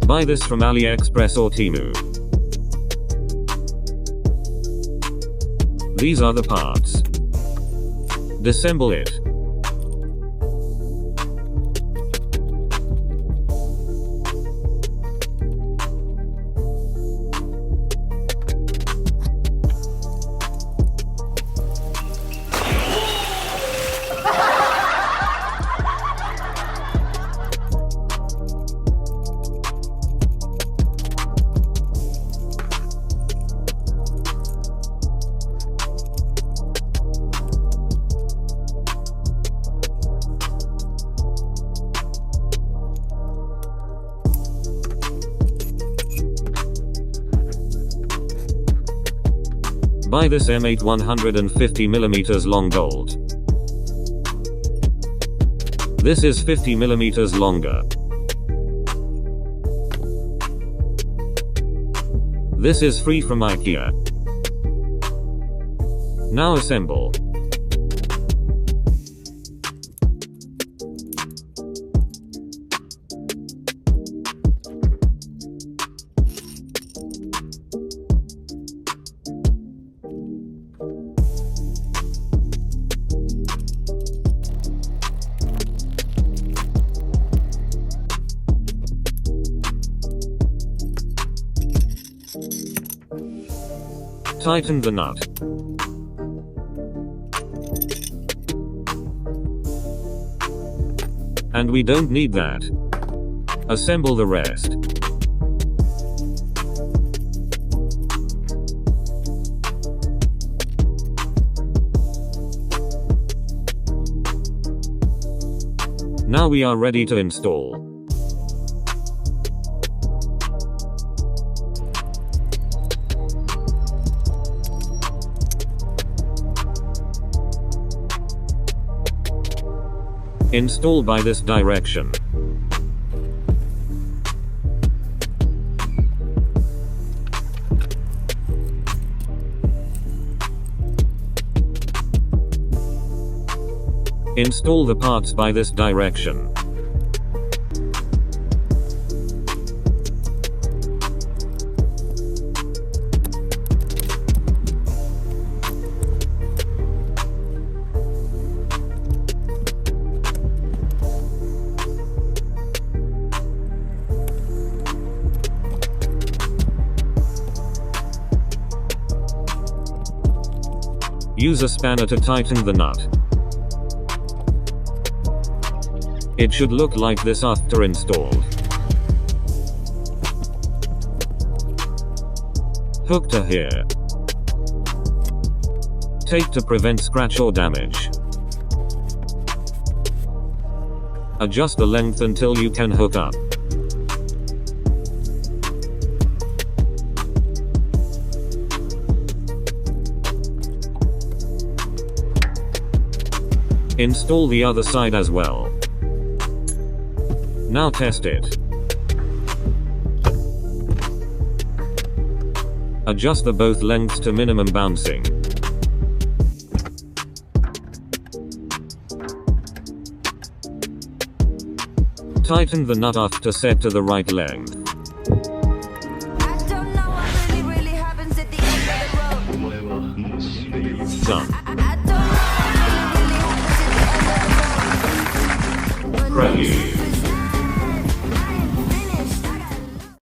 Buy this from AliExpress or Temu. These are the parts. Disassemble it. Buy this M8 150mm long bolt. This is 50mm longer. This is free from IKEA. Now assemble. Tighten the nut. And we don't need that. Assemble the rest. Now we are ready to install. Install by this direction. Install the parts by this direction. Use a spanner to tighten the nut. It should look like this after installed. Hook to here. Tape to prevent scratch or damage. Adjust the length until you can hook up. Install the other side as well. Now test it. Adjust the both lengths to minimum bouncing. Tighten the nut after set to the right length. Done. Prelude.